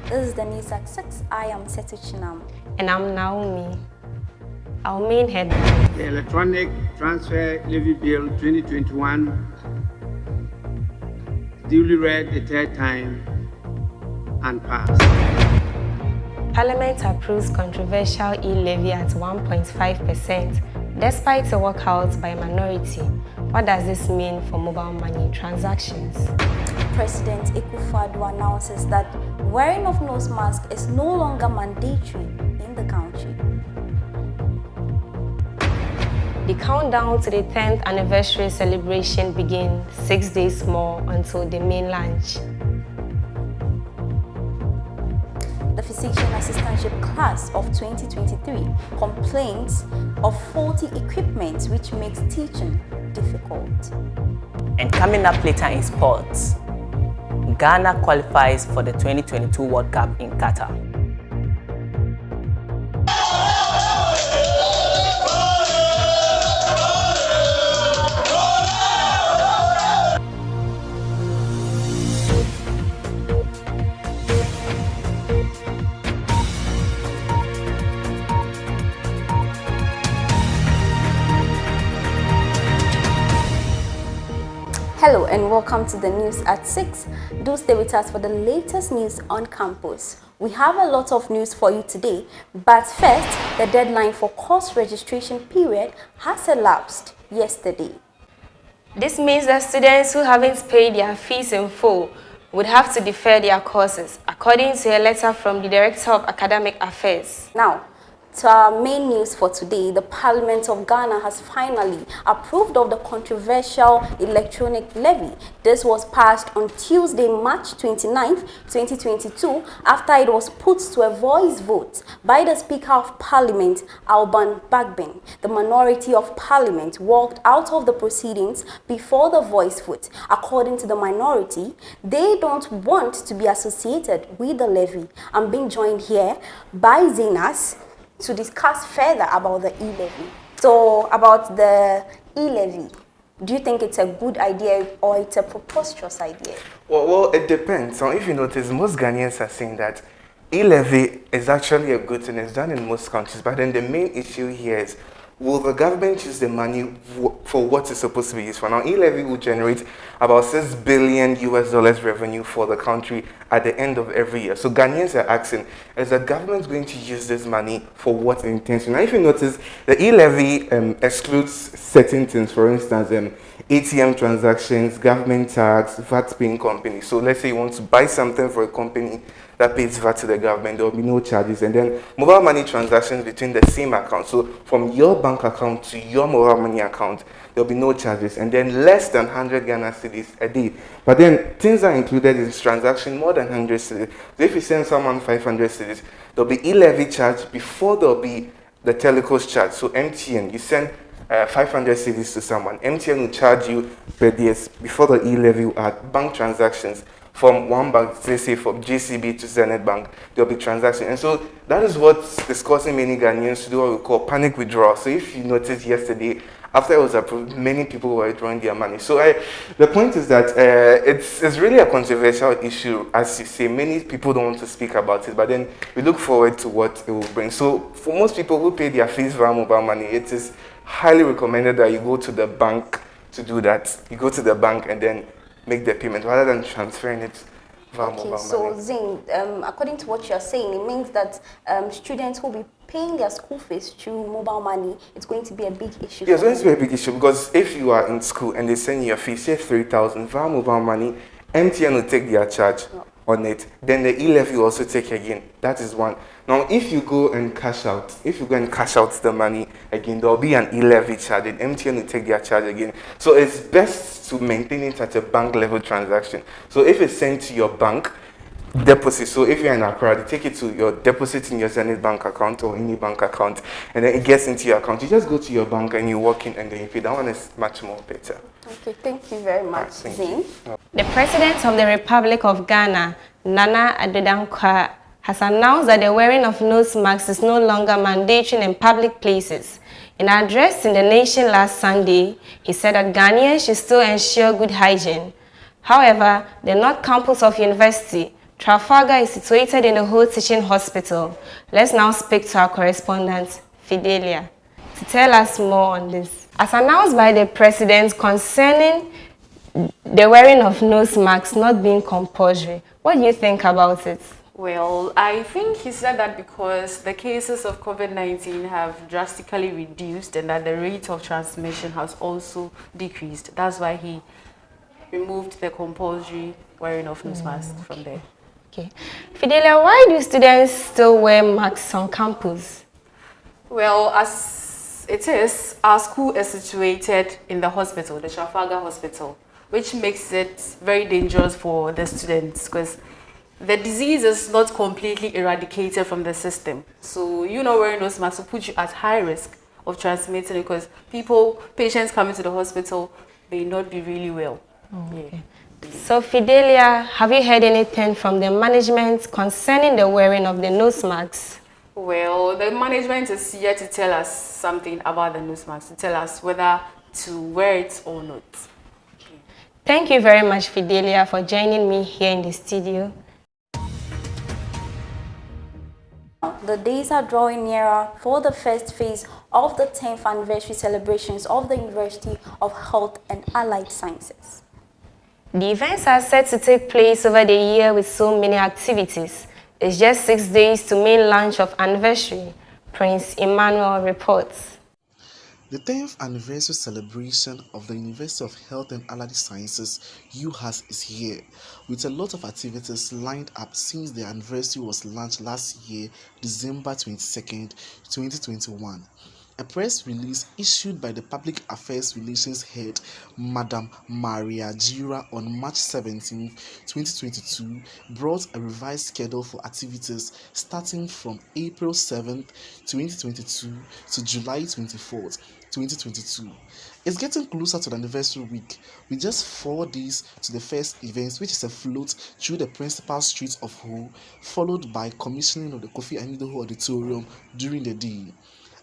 This is the news at 6. I am Setutsinam. And I'm Naomi. Our main headline. The Electronic Transfer Levy Bill 2021 duly read a third time and passed. Parliament approves controversial e-levy at 1.5% despite a walkout by a minority. What does this mean for mobile money transactions? President Akufo-Addo announces that wearing of nose mask is no longer mandatory in the country. The countdown to the 10th anniversary celebration begins 6 days more until the main launch. The physician assistantship class of 2023 complains of faulty equipment which makes teaching difficult. And coming up later in sports, Ghana qualifies for the 2022 World Cup in Qatar. Hello and welcome to the news at 6. Do stay with us for the latest news on campus. We have a lot of news for you today, but first, the deadline for course registration period has elapsed yesterday. This means that students who haven't paid their fees in full would have to defer their courses, according to a letter from the Director of Academic Affairs. Now, to our main news for today, the Parliament of Ghana has finally approved of the controversial electronic levy. This was passed on Tuesday, March 29, 2022, after it was put to a voice vote by the Speaker of Parliament, Alban Bagbin. The minority of Parliament walked out of the proceedings before the voice vote. According to the minority, they don't want to be associated with the levy. I'm being joined here by Zenas to discuss further about the e-levy. So, about the e-levy, do you think it's a good idea or it's a preposterous idea? Well, it depends. So if you notice, most Ghanaians are saying that e-levy is actually a good thing. It's done in most countries. But then the main issue here is, will the government use the money for what it's supposed to be used for? Now, e-levy will generate about $6 billion revenue for the country at the end of every year. So Ghanaians are asking, is the government going to use this money for what intention? Now, if you notice, the e-levy excludes certain things. For instance, ATM transactions, government tax, VAT-paying companies. So let's say you want to buy something for a company that pays VAT to the government, there will be no charges. And then mobile money transactions between the same account. So from your bank account to your mobile money account, there will be no charges. And then less than 100 Ghana cedis a day. But then things are included in this transaction more than 100 cedis. So if you send someone 500 cedis, there will be e-levy charge before there will be the telecos charge. So MTN, you send 500 cedis to someone. MTN will charge you per day before the e-levy at bank transactions. From one bank, let's say from GCB to Zenith Bank, there'll be transactions. And so that is what's causing many Ghanaians to do what we call panic withdrawal. So if you noticed yesterday, after it was approved, many people were withdrawing their money. So the point is that it's really a controversial issue, as you say. Many people don't want to speak about it, but then we look forward to what it will bring. So for most people who pay their fees via mobile money, it is highly recommended that you go to the bank to do that. You go to the bank and then make the payment rather than transferring it via mobile money. So Zin, according to what you're saying, it means that students will be paying their school fees through mobile money. It's going to be a big issue. Yeah, it's going to be a big issue because if you are in school and they send you your fee, say 3,000 via mobile money, MTN will take their charge on it. Then the e-levy will also take again. That is one. Now, if you go and cash out, the money again, there will be an e-levy charge, and MTN will take their charge again. So it's best to maintain it at a bank level transaction. So if it's sent to your bank deposit, so if you're in Accra, they take it to your deposit in your Zenith Bank account or any bank account, and then it gets into your account. You just go to your bank and you walk in and then you pay. That one is much more better. Okay, thank you very much, Zin. The President of the Republic of Ghana, Nana Addo has announced that the wearing of nose masks is no longer mandatory in public places. In an address in the nation last Sunday, he said that Ghanaians should still ensure good hygiene. However, the North Campus of University Trafalgar is situated in the whole teaching hospital. Let's now speak to our correspondent, Fidelia, to tell us more on this. As announced by the President concerning the wearing of nose masks not being compulsory, what do you think about it? Well, I think he said that because the cases of COVID-19 have drastically reduced and that the rate of transmission has also decreased. That's why he removed the compulsory wearing of nose masks from there. Okay. Fidelia, why do students still wear masks on campus? Well, as it is, our school is situated in the hospital, the Trafalgar Hospital, which makes it very dangerous for the students because the disease is not completely eradicated from the system. So, wearing those masks will put you at high risk of transmitting because patients coming to the hospital may not be really well. Oh, okay. So, Fidelia, have you heard anything from the management concerning the wearing of the nose masks? Well, the management is yet to tell us something about the nose masks, to tell us whether to wear it or not. Okay. Thank you very much, Fidelia, for joining me here in the studio. The days are drawing nearer for the first phase of the 10th anniversary celebrations of the University of Health and Allied Sciences. The events are set to take place over the year with so many activities. It's just 6 days to main launch of anniversary, Prince Emmanuel reports. The 10th anniversary celebration of the University of Health and Allied Sciences, UHAS, is here, with a lot of activities lined up since the anniversary was launched last year, December 22nd, 2021. A press release issued by the Public Affairs Relations Head, Madam Maria Gira, on March 17, 2022, brought a revised schedule for activities starting from April 7, 2022 to July 24, 2022. It's getting closer to the anniversary week, with just 4 days to the first event, which is a float through the principal streets of Ho, followed by commissioning of the Kofi Anidoho Auditorium during the day.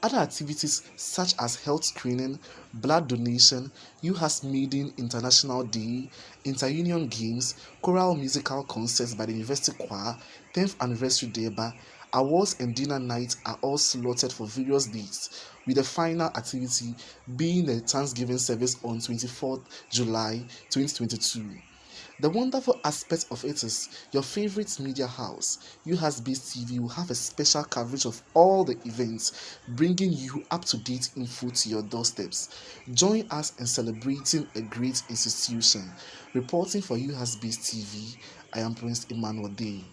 Other activities such as health screening, blood donation, UHAS Maiden International Day, inter-union games, choral musical concerts by the University Choir, 10th anniversary Deba, awards and dinner nights are all slotted for various dates, with the final activity being the Thanksgiving service on 24th July 2022. The wonderful aspect of it is your favorite media house, UHAS-based TV, will have a special coverage of all the events, bringing you up-to-date info to your doorsteps. Join us in celebrating a great institution. Reporting for UHAS-based TV, I am Prince Emmanuel Day.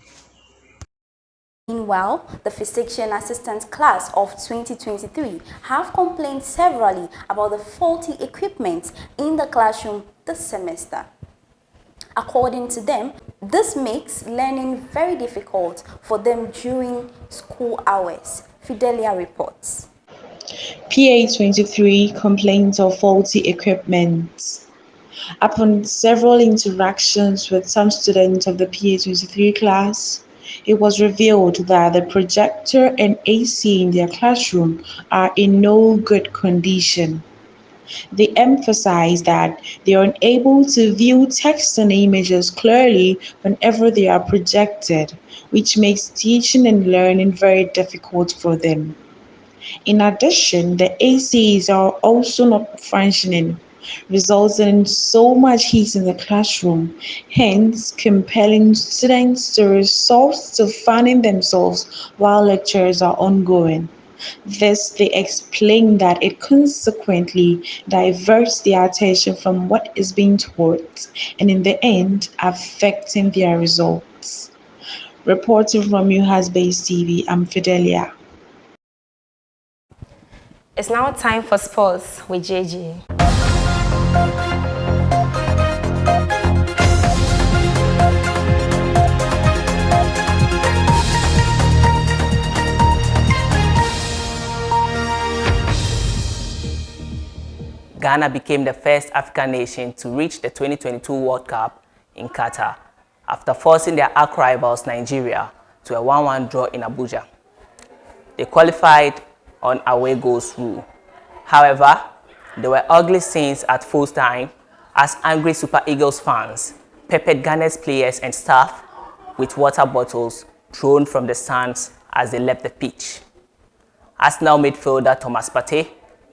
Meanwhile, the physician assistant class of 2023 have complained severally about the faulty equipment in the classroom this semester. According to them, this makes learning very difficult for them during school hours. Fidelia reports. PA23 complains of faulty equipment. Upon several interactions with some students of the PA23 class, it was revealed that the projector and AC in their classroom are in no good condition. They emphasize that they are unable to view text and images clearly whenever they are projected, which makes teaching and learning very difficult for them. In addition, the ACs are also not functioning, resulting in so much heat in the classroom, hence compelling students to resort to fanning themselves while lectures are ongoing. This, they explain that it consequently diverts their attention from what is being taught and in the end affecting their results. Reporting from UHAS-based TV, I'm Fidelia. It's now time for sports with JJ. Ghana became the first African nation to reach the 2022 World Cup in Qatar after forcing their arch rivals Nigeria to a 1-1 draw in Abuja. They qualified on away goals rule. However, there were ugly scenes at full time as angry Super Eagles fans peppered Ghana's players and staff with water bottles thrown from the stands as they left the pitch. Arsenal midfielder Thomas Partey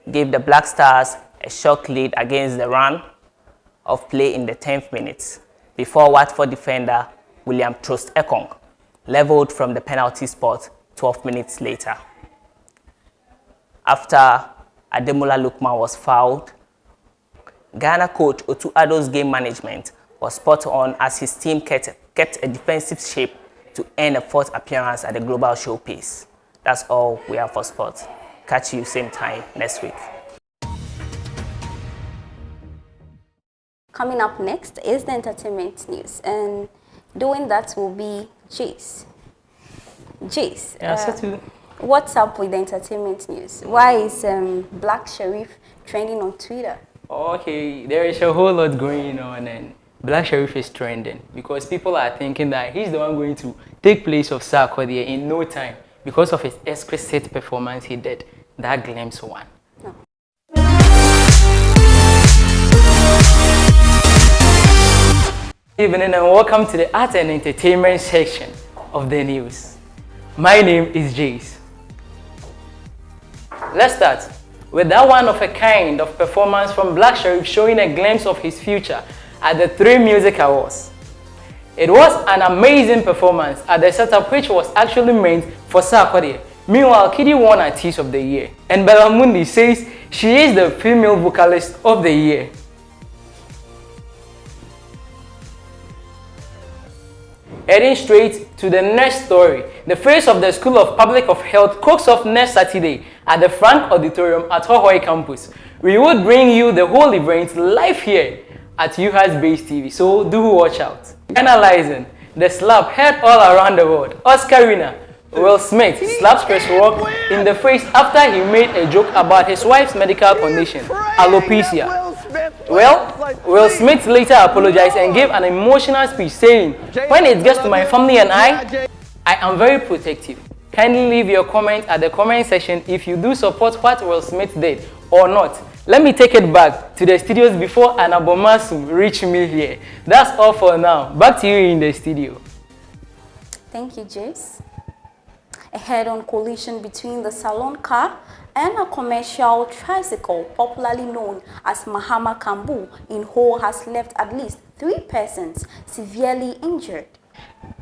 gave the Black Stars a shock lead against the run of play in the 10th minute before Watford defender William Trost-Ekong levelled from the penalty spot 12 minutes later. After Ademola Lookman was fouled, Ghana coach Otu Addo's game management was spot on as his team kept a defensive shape to earn a 4th appearance at the Global Showcase. That's all we have for sports. Catch you same time next week. Coming up next is the entertainment news, and doing that will be Jace. Jace, what's up with the entertainment news? Why is Black SHERIF trending on Twitter? Okay, there is a whole lot going on, and Black SHERIF is trending because people are thinking that he's the one going to take place of Sarkodie in no time because of his exquisite performance he did, that glimpse one. No. Good evening and welcome to the art and entertainment section of the news. My name is Jace. Let's start with that one of a kind of performance from Black SHERIF showing a glimpse of his future at the 3 Music Awards. It was an amazing performance at the setup which was actually meant for Sarkodie. Meanwhile, Kidi won Artist of the Year, and Bella Mundi says she is the female vocalist of the year. Heading straight to the next story, the face of the School of Public Health cooks off next Saturday at the Frank Auditorium at Hohoi campus. We would bring you the whole event live here at UHAS Base TV, so do watch out. Analyzing the slap heard all around the world, Oscar winner Will Smith slaps Chris Rock in the face after he made a joke about his wife's medical condition, alopecia. Well, Will Smith later apologized and gave an emotional speech saying, "When it gets to my family and I am very protective. Kindly leave your comment at the comment section if you do support what Will Smith did or not. Let me take it back to the studios before an abomasum reach me here." That's all for now. Back to you in the studio. Thank you, Jace. A head-on collision between the salon car and a commercial tricycle, popularly known as Mahama Kambu, in Ho has left at least 3 persons severely injured.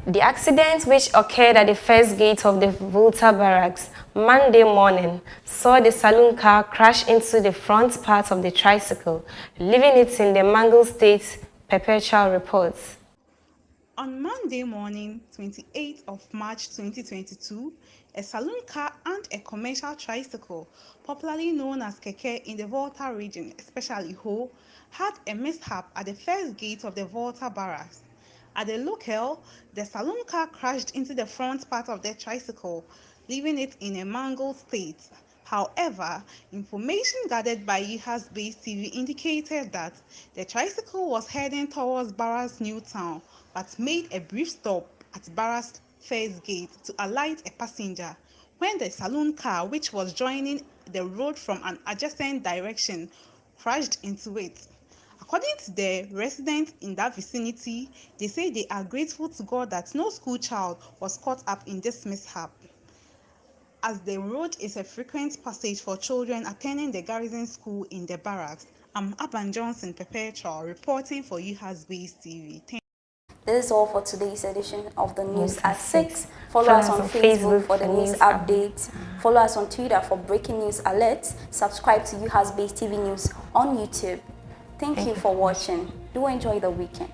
The accident, which occurred at the first gate of the Volta Barracks Monday morning, saw the saloon car crash into the front part of the tricycle, leaving it in the mangled state, Perpetual reports. On Monday morning, 28th of March 2022, a saloon car and a commercial tricycle, popularly known as Keke in the Volta region, especially Ho, had a mishap at the first gate of the Volta Barracks. At the locale, the saloon car crashed into the front part of the tricycle, leaving it in a mangled state. However, information gathered by UHAS Base TV indicated that the tricycle was heading towards Barras New Town, but made a brief stop at Barras first gate to alight a passenger when the saloon car, which was joining the road from an adjacent direction, crashed into it. According to the residents in that vicinity, they say they are grateful to God that no school child was caught up in this mishap, as the road is a frequent passage for children attending the garrison school in the barracks. I'm Aban Johnson Perpetual reporting for UHAS Base TV. This is all for today's edition of the News at 6. Follow us on Facebook for the news updates. Follow us on Twitter for breaking news alerts. Subscribe to UHAS Base TV News on YouTube. Thank you for watching. Do enjoy the weekend.